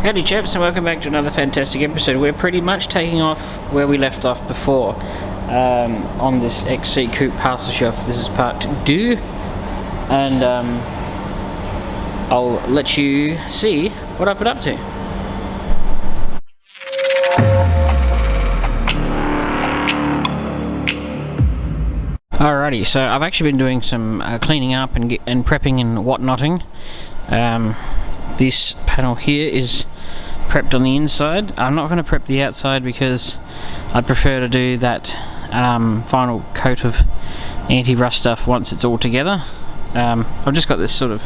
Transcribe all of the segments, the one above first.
Howdy chaps, and welcome back to another fantastic episode. We're pretty much taking off where we left off before on this XC Coupe parcel shelf. This is part 2, and I'll let you see what I've been up to. Alrighty, so I've actually been doing some cleaning up and prepping and whatnotting. This panel here is prepped on the inside. I'm not going to prep the outside because I'd prefer to do that final coat of anti-rust stuff once it's all together. I've just got this sort of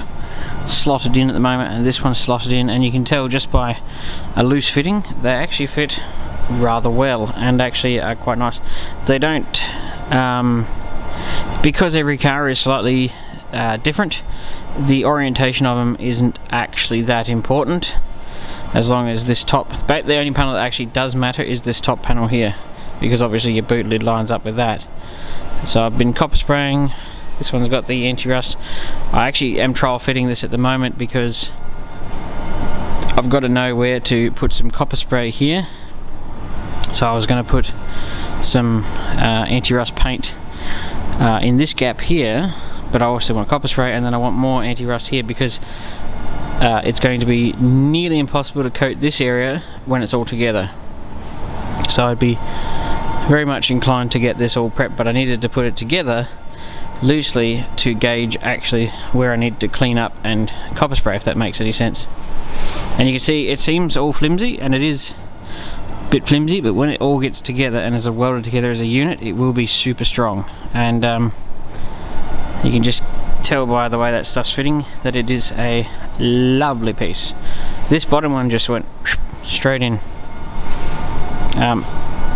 slotted in at the moment, and this one's slotted in, and you can tell just by a loose fitting they actually fit rather well and actually are quite nice. They don't because every car is slightly different, the orientation of them isn't actually that important, as long as this top, the only panel that actually does matter is this top panel here, because obviously your boot lid lines up with that. So I've been copper spraying. This one's got the anti-rust. I actually am trial fitting this at the moment because I've got to know where to put some copper spray here. So I was going to put some anti-rust paint in this gap here, but I also want copper spray, and then I want more anti-rust here because it's going to be nearly impossible to coat this area when it's all together. So I'd be very much inclined to get this all prepped, but I needed to put it together loosely to gauge actually where I need to clean up and copper spray, if that makes any sense. And you can see it seems all flimsy, and it is a bit flimsy, but when it all gets together and is welded together as a unit, it will be super strong. And you can just tell by the way that stuff's fitting that it is a lovely piece. This bottom one just went straight in.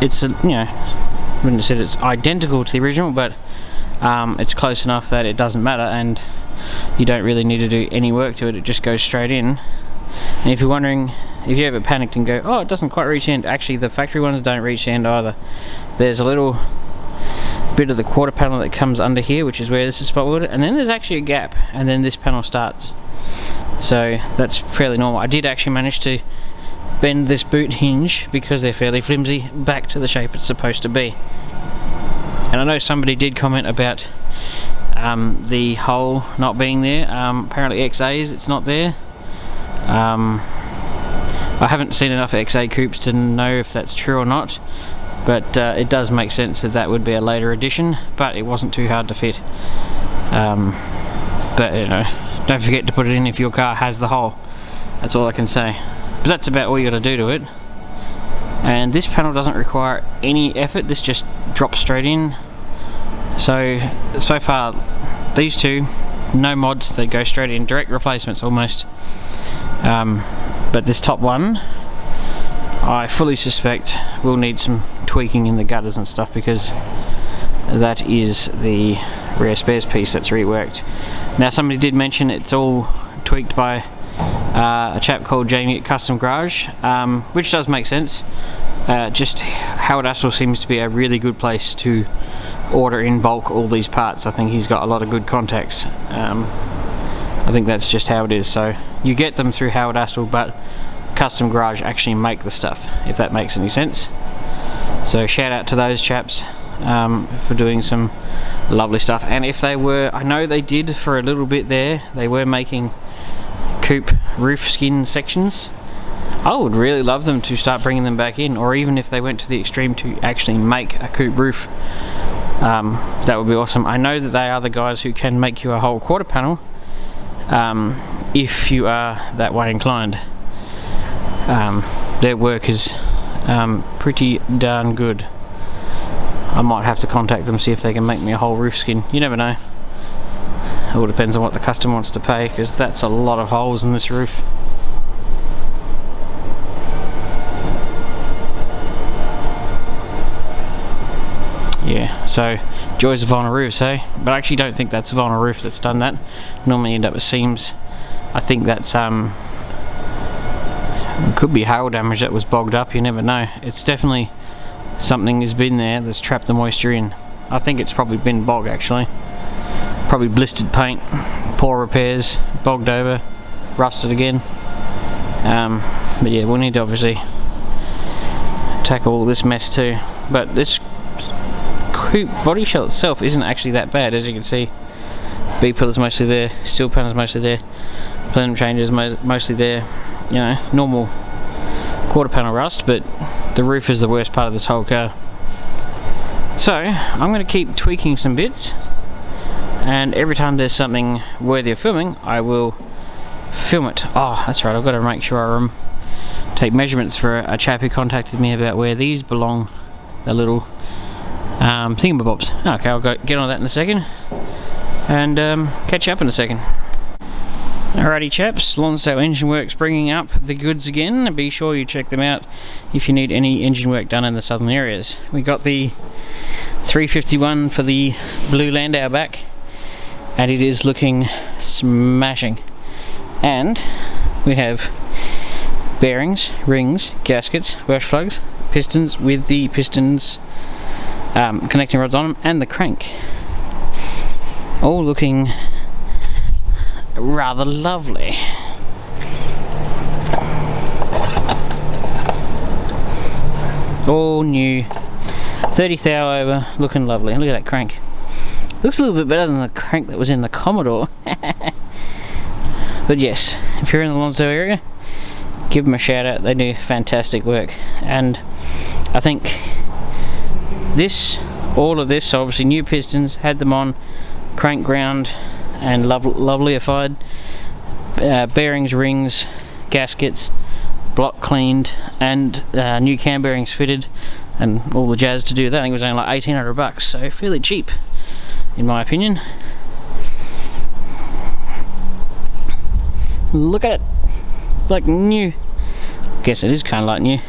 It's I wouldn't have said it's identical to the original, but it's close enough that it doesn't matter, and you don't really need to do any work to it. It just goes straight in. And if you're wondering, if you ever panicked and go, oh, it doesn't quite reach the end, actually the factory ones don't reach the end either. There's a little bit of the quarter panel that comes under here, which is where this is spot welded, and then there's actually a gap, and then this panel starts. So that's fairly normal. I did actually manage to bend this boot hinge, because they're fairly flimsy, back to the shape it's supposed to be. And I know somebody did comment about the hole not being there. Apparently XA's it's not there. I haven't seen enough XA coupes to know if that's true or not, but it does make sense that that would be a later addition, but it wasn't too hard to fit. But don't forget to put it in if your car has the hole. That's all I can say. But that's about all you got to do to it. And this panel doesn't require any effort, this just drops straight in. So far these two, no mods, they go straight in, direct replacements almost. But this top one, I fully suspect will need some tweaking in the gutters and stuff, because that is the rare spares piece that's reworked. Now somebody did mention it's all tweaked by a chap called Jamie at Custom Garage, which does make sense. Just Howard Assel seems to be a really good place to order in bulk all these parts. I think he's got a lot of good contacts. I think that's just how it is. So you get them through Howard Assel, but Custom Garage actually make the stuff, if that makes any sense. So shout out to those chaps for doing some lovely stuff. And if they were, I know they did for a little bit there, they were making coupe roof skin sections. I would really love them to start bringing them back in, or even if they went to the extreme to actually make a coupe roof, that would be awesome. I know that they are the guys who can make you a whole quarter panel if you are that way inclined. Their work is pretty darn good. I might have to contact them, see if they can make me a whole roof skin. You never know. It all depends on what the customer wants to pay, because that's a lot of holes in this roof. Yeah, so joys of vinyl roofs, eh? But I actually don't think that's a vinyl roof that's done that. Normally you end up with seams. I think that's it could be hail damage that was bogged up, you never know. It's definitely something has been there that's trapped the moisture in. I think it's probably been bog actually. Probably blistered paint, poor repairs, bogged over, rusted again. But yeah, we'll need to obviously tackle all this mess too. But this coupe body shell itself isn't actually that bad, as you can see. B pillar's mostly there, steel panel's mostly there, plenum changes mostly there. You know, normal quarter panel rust, but the roof is the worst part of this whole car. So I'm going to keep tweaking some bits, and every time there's something worthy of filming, I will film it. Oh, that's right, I've got to make sure I take measurements for a chap who contacted me about where these belong, the little thingamabobs. Okay, I'll get on that in a second, and catch you up in a second. Alrighty chaps, Lonsdale Engine Works bringing up the goods again. Be sure you check them out if you need any engine work done in the southern areas. We got the 351 for the blue Landau back, and it is looking smashing. And we have bearings, rings, gaskets, wash plugs, pistons with the pistons connecting rods on them, and the crank. All looking rather lovely. All new, 30 thou over, looking lovely. Look at that crank. Looks a little bit better than the crank that was in the Commodore. But yes, if you're in the Lonsdale area, give them a shout out. They do fantastic work. And I think all of this, obviously new pistons, had them on, crank ground and lovelified, bearings, rings, gaskets, block cleaned, and new cam bearings fitted, and all the jazz to do that. I think it was only like 1800 bucks, so fairly cheap in my opinion. Look at it, like new. Guess it is kind of like new.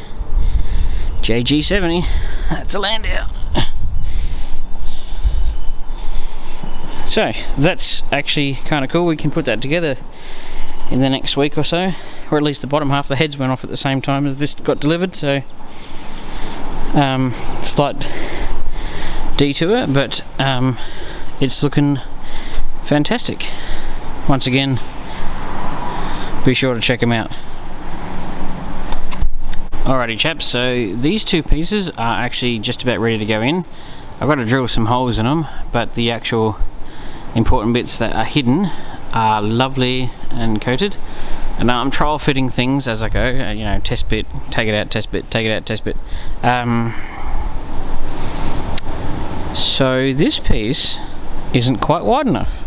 JG70, that's a Landau. So that's actually kind of cool. We can put that together in the next week or so, or at least the bottom half of the heads went off at the same time as this got delivered, so slight detour, but it's looking fantastic. Once again, be sure to check them out. Alrighty chaps, so these two pieces are actually just about ready to go in. I've got to drill some holes in them, but the actual important bits that are hidden are lovely and coated, and now I'm trial fitting things as I go. You know, test bit, take it out, test bit, take it out, test bit. So this piece isn't quite wide enough.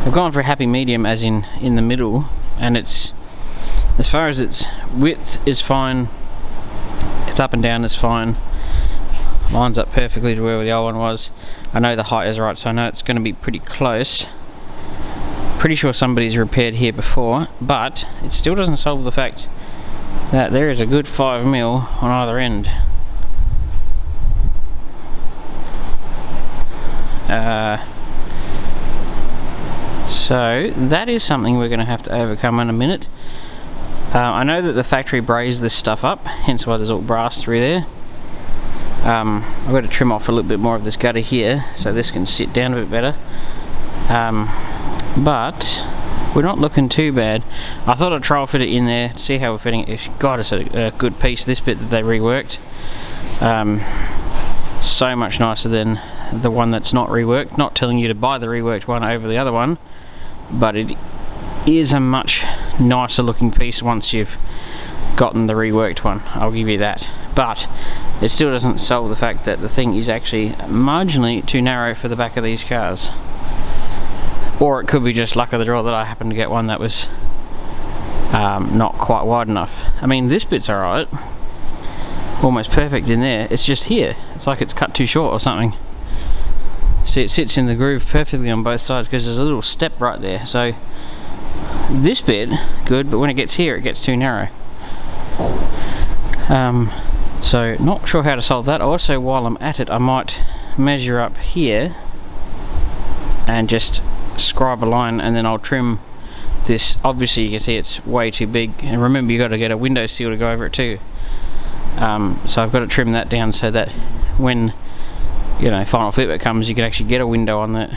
I've gone for a happy medium, as in the middle, and it's, as far as its width is fine, its up and down is fine, lines up perfectly to where the old one was. I know the height is right, so I know it's going to be pretty close. Pretty sure somebody's repaired here before, but it still doesn't solve the fact that there is a good 5mm on either end. So that is something we're going to have to overcome in a minute. I know that the factory brazed this stuff up, hence why there's all brass through there. I've got to trim off a little bit more of this gutter here so this can sit down a bit better, but we're not looking too bad. I thought I'd trial fit it in there, see how we're fitting it. God, it's a good piece, this bit that they reworked. So much nicer than the one that's not reworked. Not telling you to buy the reworked one over the other one, but it is a much nicer looking piece once you've gotten the reworked one, I'll give you that. But it still doesn't solve the fact that the thing is actually marginally too narrow for the back of these cars. Or it could be just luck of the draw that I happened to get one that was not quite wide enough. I mean, this bit's alright, almost perfect in there, it's just here, it's like it's cut too short or something. See, it sits in the groove perfectly on both sides because there's a little step right there, so this bit, good, but when it gets here it gets too narrow. So not sure how to solve that. Also, while I'm at it, I might measure up here and just scribe a line, and then I'll trim this. Obviously you can see it's way too big, and remember you got to get a window seal to go over it too. So I've got to trim that down so that when, you know, final fitment comes, you can actually get a window on that,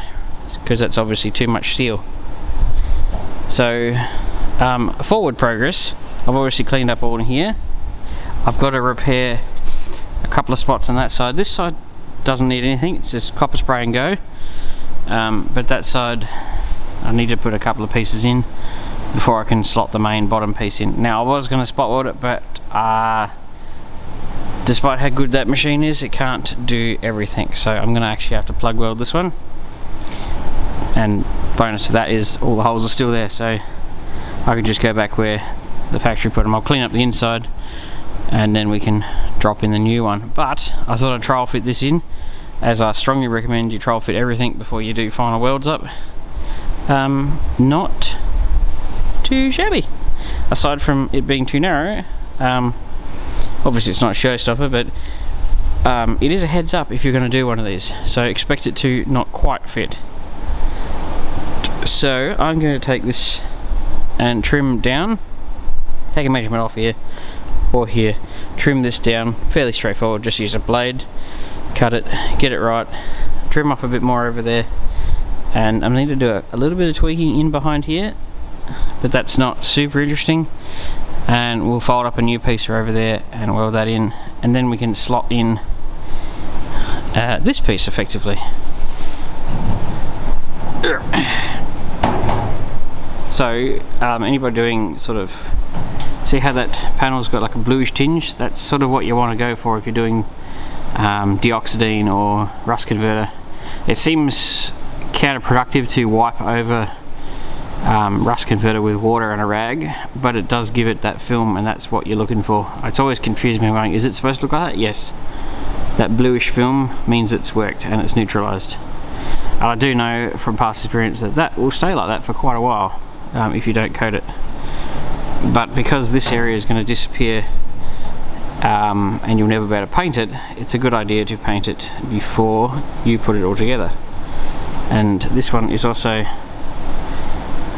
because that's obviously too much steel. So forward progress, I've obviously cleaned up all in here. I've got to repair a couple of spots on that side. This side doesn't need anything, it's just copper spray and go. But that side I need to put a couple of pieces in before I can slot the main bottom piece in. Now I was going to spot weld it, but despite how good that machine is, it can't do everything, so I'm going to actually have to plug weld this one. And bonus to that is all the holes are still there, so I can just go back where the factory put them. I'll clean up the inside and then we can drop in the new one. But I thought I'd trial fit this in, as I strongly recommend you trial fit everything before you do final welds up. Not too shabby, aside from it being too narrow. Obviously it's not a showstopper, but it is a heads up if you're going to do one of these, so expect it to not quite fit. So I'm going to take this and trim down, take a measurement off here or here, trim this down, fairly straightforward. Just use a blade, cut it, get it right, trim off a bit more over there, and I need to do a little bit of tweaking in behind here, but that's not super interesting. And we'll fold up a new piece over there and weld that in, and then we can slot in this piece effectively. So anybody doing sort of, see how that panel's got like a bluish tinge? That's sort of what you want to go for if you're doing dioxidine or rust converter. It seems counterproductive to wipe over rust converter with water and a rag, but it does give it that film, and that's what you're looking for. It's always confused me. I'm going, is it supposed to look like that? Yes, that bluish film means it's worked and it's neutralized. And I do know from past experience that that will stay like that for quite a while if you don't coat it. But because this area is going to disappear and you'll never be able to paint it, it's a good idea to paint it before you put it all together. And this one is also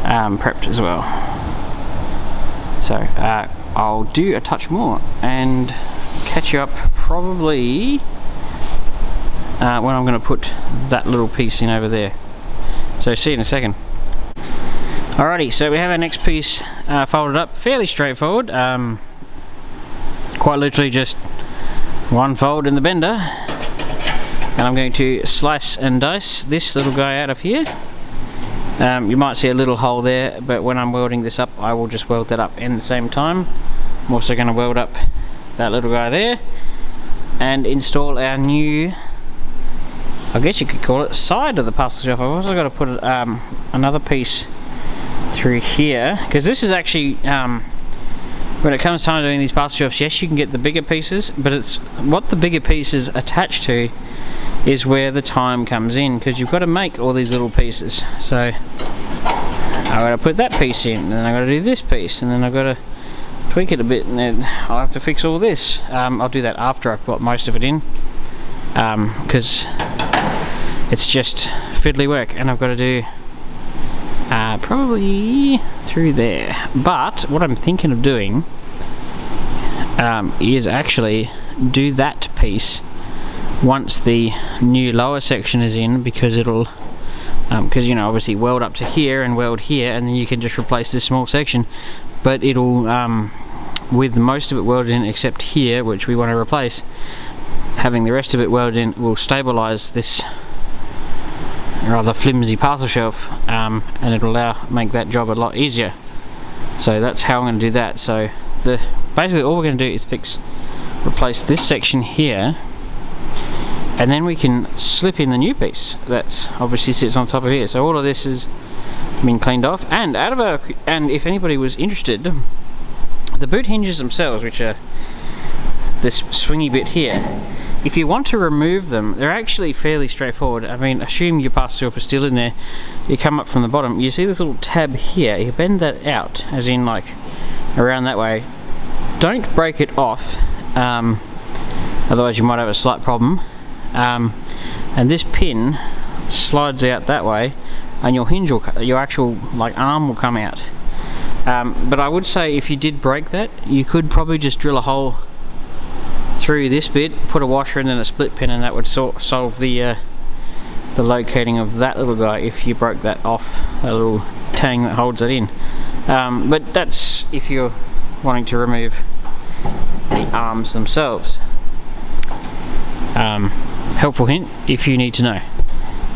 prepped as well. So I'll do a touch more and catch you up probably when I'm going to put that little piece in over there. So see you in a second. Alrighty, so we have our next piece folded up, fairly straightforward. Quite literally just one fold in the bender, and I'm going to slice and dice this little guy out of here. You might see a little hole there, but when I'm welding this up I will just weld that up in the same time. I'm also going to weld up that little guy there and install our new, I guess you could call it, side of the parcel shelf. I've also got to put another piece through here, because this is actually when it comes time to doing these parcel shelves, yes, you can get the bigger pieces, but it's what the bigger pieces attached to is where the time comes in, because you've got to make all these little pieces. So I've got to put that piece in, and then I've got to do this piece, and then I've got to tweak it a bit, and then I'll have to fix all this. I'll do that after I've got most of it in, because it's just fiddly work, and I've got to do probably through there. But what I'm thinking of doing is actually do that piece once the new lower section is in, because it'll because you know, obviously weld up to here and weld here, and then you can just replace this small section, but it'll with most of it welded in except here, which we want to replace, having the rest of it welded in will stabilize this rather flimsy parcel shelf, and it'll make that job a lot easier. So that's how I'm going to do that. So basically all we're going to do is replace this section here, and then we can slip in the new piece that obviously sits on top of here. So all of this has been cleaned off, and and if anybody was interested, the boot hinges themselves, which are this swingy bit here, if you want to remove them, they're actually fairly straightforward. I mean, assume your parcel shelf is still in there, you come up from the bottom, you see this little tab here, you bend that out, as in like around that way. Don't break it off, otherwise you might have a slight problem. And this pin slides out that way, and your hinge will, your actual like arm will come out. But I would say if you did break that, you could probably just drill a hole through this bit, put a washer and then a split pin, and that would solve the locating of that little guy if you broke that off, that little tang that holds it in. But that's if you're wanting to remove the arms themselves. Helpful hint if you need to know.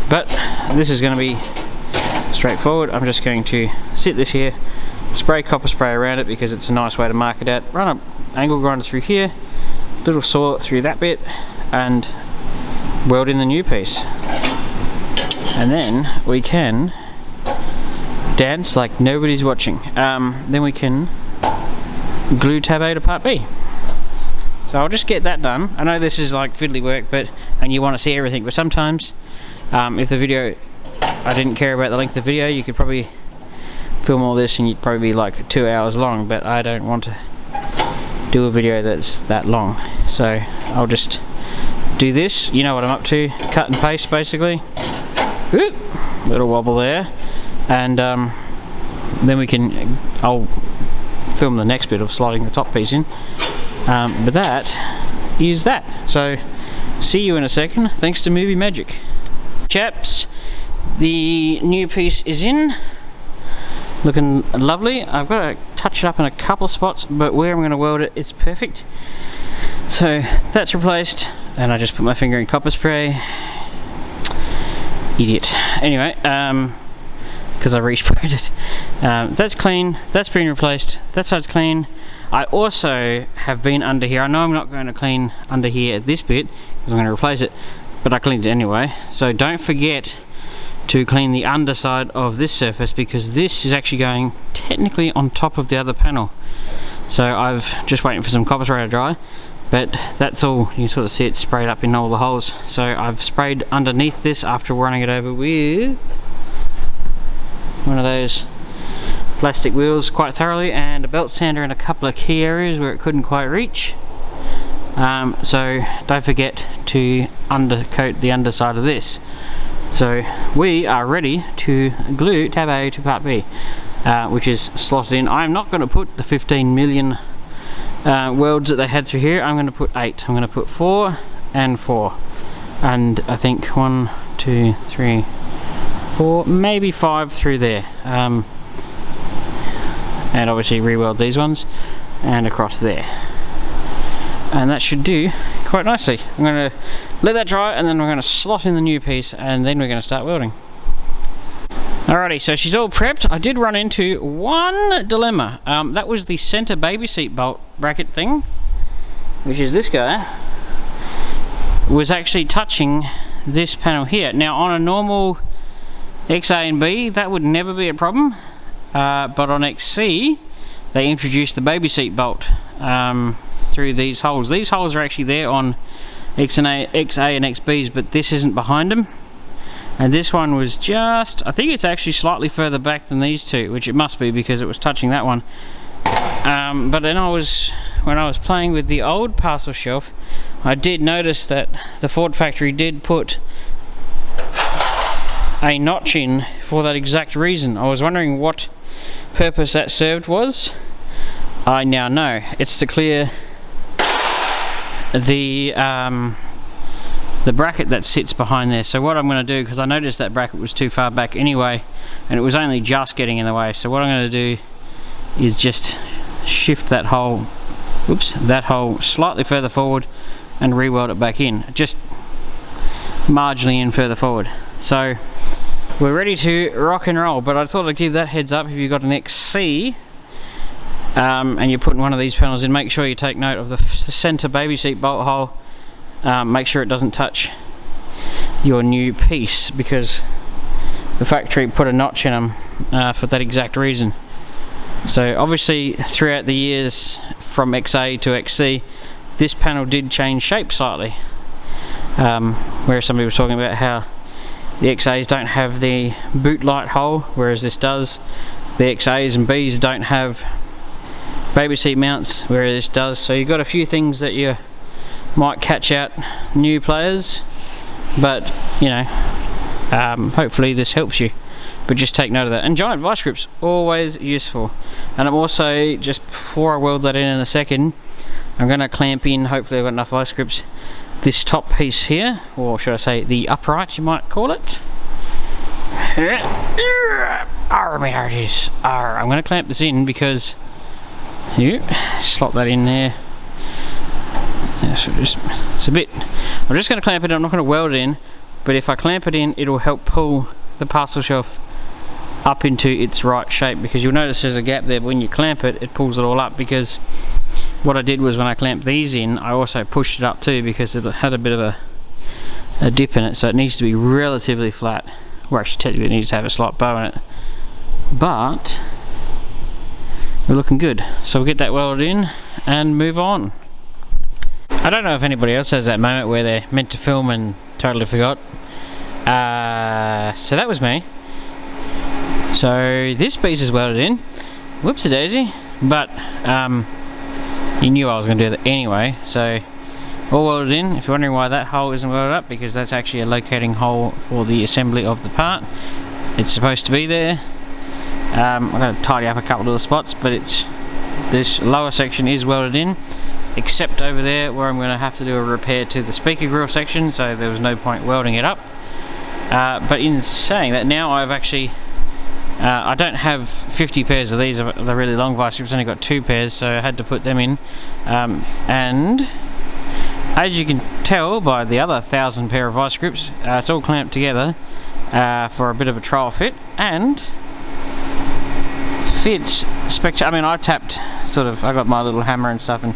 But this is going to be straightforward. I'm just going to sit this here, spray copper spray around it because it's a nice way to mark it out, run an angle grinder through here, little saw through that bit, and weld in the new piece. And then we can dance like nobody's watching. Then we can glue tab A to part B. So I'll just get that done. I know this is like fiddly work, and you want to see everything, but sometimes if the video, I didn't care about the length of the video, you could probably film all this and you'd probably be like 2 hours long, but I don't want to do a video that's that long. So I'll just do this, you know what I'm up to, cut and paste basically. Whoop, little wobble there, and then I'll film the next bit of sliding the top piece in. But that is that. So see you in a second, thanks to movie magic. Chaps, the new piece is in, looking lovely. I've got to touch it up in a couple of spots, but where I'm going to weld it, it's perfect. So that's replaced, and I just put my finger in copper spray. Idiot. Anyway, because I re-sprayed it. That's clean, that's been replaced, that side's clean. I also have been under here. I know I'm not going to clean under here at this bit because I'm going to replace it, but I cleaned it anyway. So don't forget to clean the underside of this surface because this is actually going technically on top of the other panel. So I've just waiting for some copper spray to dry, but that's all. You sort of see it sprayed up in all the holes. So I've sprayed underneath this after running it over with one of those plastic wheels quite thoroughly, and a belt sander in a couple of key areas where it couldn't quite reach. So don't forget to undercoat the underside of this. So we are ready to glue tab A to part B, which is slotted in. I'm not going to put the 15 million welds that they had through here. I'm going to put 8. I'm going to put 4 and 4, and I think 1, 2, 3, 4, maybe 5 through there. And obviously re-weld these ones and across there, and that should do quite nicely. I'm going to let that dry, and then we're going to slot in the new piece, and then we're going to start welding. Alrighty, so she's all prepped. I did run into one dilemma. That was the center baby seat bolt bracket thing, which is this guy, was actually touching this panel here. Now on a normal XA and B that would never be a problem, but on XC they introduced the baby seat bolt through these holes. These holes are actually there on XA and XBs, but this isn't behind them. And this one was just, I think it's actually slightly further back than these two, which it must be because it was touching that one. But then when I was playing with the old parcel shelf, I did notice that the Ford factory did put a notch in for that exact reason. I was wondering what purpose that served was. I now know. It's to clear the bracket that sits behind there. So what I'm going to do, because I noticed that bracket was too far back anyway, and it was only just getting in the way, so what I'm going to do is just shift that hole, that hole slightly further forward and re-weld it back in, just marginally in further forward. So we're ready to rock and roll, but I thought I'd give that heads up. If you've got an XC and you're putting one of these panels in, make sure you take note of the center baby seat bolt hole. Make sure it doesn't touch your new piece, because the factory put a notch in them for that exact reason. So obviously throughout the years from XA to XC, this panel did change shape slightly, where somebody was talking about how the XAs don't have the boot light hole, whereas this does. The XAs and Bs don't have baby seat mounts, whereas this does. So you've got a few things that you might catch out new players, but you know, hopefully this helps you. But just take note of that. And giant vice grips, always useful. And I'm also, just before I weld that in a second, I'm going to clamp in, hopefully I've got enough vice grips, this top piece here, or should I say the upright you might call it. There it is. I'm going to clamp this in because Yeah, slot that in there. Yeah, so it's a bit. I'm just going to clamp it in. I'm not going to weld it in, but if I clamp it in, it'll help pull the parcel shelf up into its right shape, because you'll notice there's a gap there, but when you clamp it, it pulls it all up. Because what I did was, when I clamped these in, I also pushed it up too, because it had a bit of a dip in it, so it needs to be relatively flat. Well, actually technically it needs to have a slight bow in it, but we're looking good. So we'll get that welded in and move on. I don't know if anybody else has that moment where they're meant to film and totally forgot. So that was me. So this piece is welded in. Whoopsie daisy. But you knew I was going to do that anyway. So all welded in. If you're wondering why that hole isn't welded up, because that's actually a locating hole for the assembly of the part. It's supposed to be there. I'm going to tidy up a couple of the spots, but this lower section is welded in, except over there where I'm going to have to do a repair to the speaker grill section, so there was no point welding it up. But in saying that, now I've actually I don't have 50 pairs of these. They're really long vice grips. I've only got 2 pairs, so I had to put them in. And as you can tell by the other 1,000 pair of vice grips, it's all clamped together for a bit of a trial fit, and fits spectacular. I mean, I got my little hammer and stuff and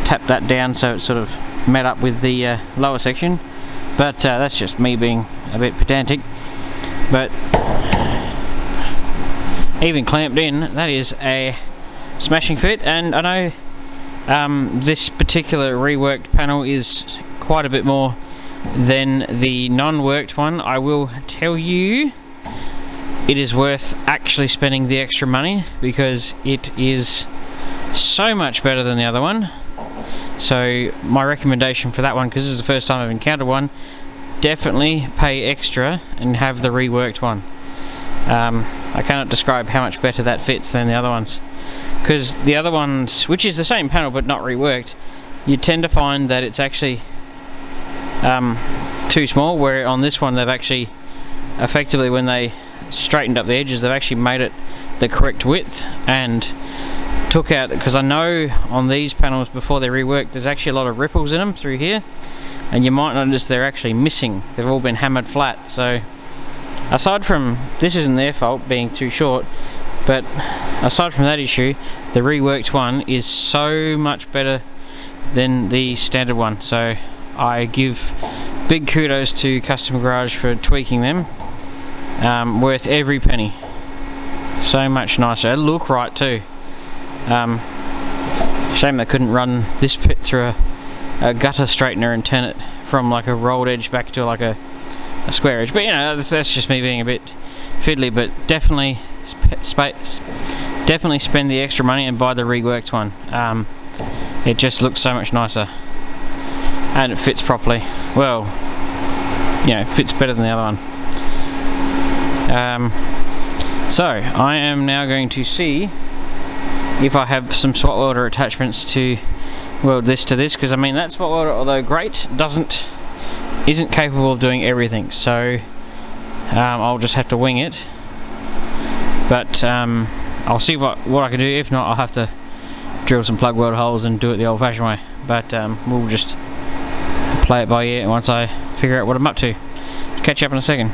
tapped that down so it sort of met up with the lower section, but that's just me being a bit pedantic. But even clamped in, that is a smashing fit. And I know this particular reworked panel is quite a bit more than the non-worked one. I will tell you, it is worth actually spending the extra money, because it is so much better than the other one. So my recommendation for that one, because this is the first time I've encountered one, definitely pay extra and have the reworked one. I cannot describe how much better that fits than the other ones, because the other ones, which is the same panel but not reworked, you tend to find that it's actually too small, where on this one they've actually effectively, when they straightened up the edges, they've actually made it the correct width and took out, because I know on these panels before they're reworked there's actually a lot of ripples in them through here, and you might notice they're actually missing. They've all been hammered flat. So aside from, this isn't their fault being too short, but aside from that issue, the reworked one is so much better than the standard one. So I give big kudos to Custom Garage for tweaking them. Worth every penny. So much nicer. It look right too. Shame they couldn't run this bit through a gutter straightener and turn it from like a rolled edge back to like a square edge. But you know, that's just me being a bit fiddly. But definitely spend the extra money and buy the reworked one. It just looks so much nicer, and it fits properly. Well, you know, it fits better than the other one. So I am now going to see if I have some spot welder attachments to weld this to this, because I mean that spot welder, although great, isn't capable of doing everything. So I'll just have to wing it. But I'll see what I can do. If not, I'll have to drill some plug weld holes and do it the old-fashioned way. But we'll just play it by ear once I figure out what I'm up to. Catch you up in a second.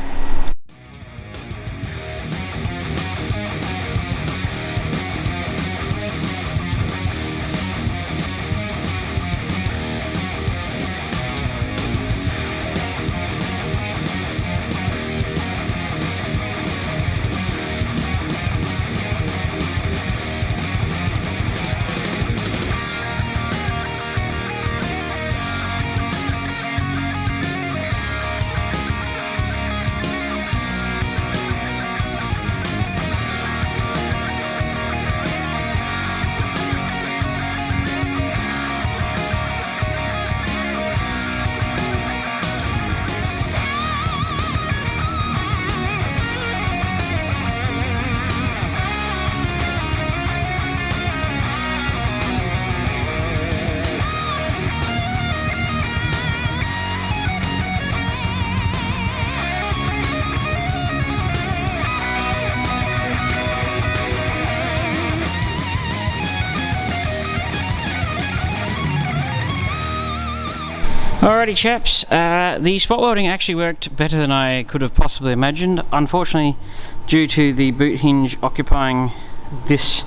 Alrighty chaps, the spot welding actually worked better than I could have possibly imagined. Unfortunately, due to the boot hinge occupying this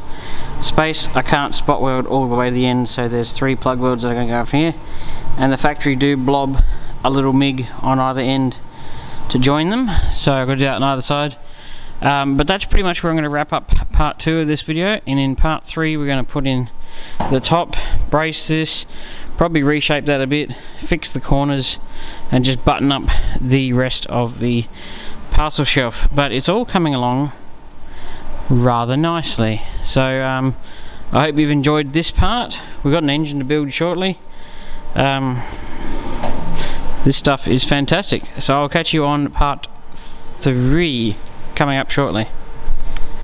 space, I can't spot weld all the way to the end, so there's 3 plug welds that are going to go from here, and the factory do blob a little MIG on either end to join them, so I've got to do that on either side. But that's pretty much where I'm going to wrap up part 2 of this video, and in part 3 we're going to put in the top, brace this, probably reshape that a bit, fix the corners, and just button up the rest of the parcel shelf. But it's all coming along rather nicely, so I hope you've enjoyed this part. We've got an engine to build shortly. This stuff is fantastic, so I'll catch you on part 3 coming up shortly.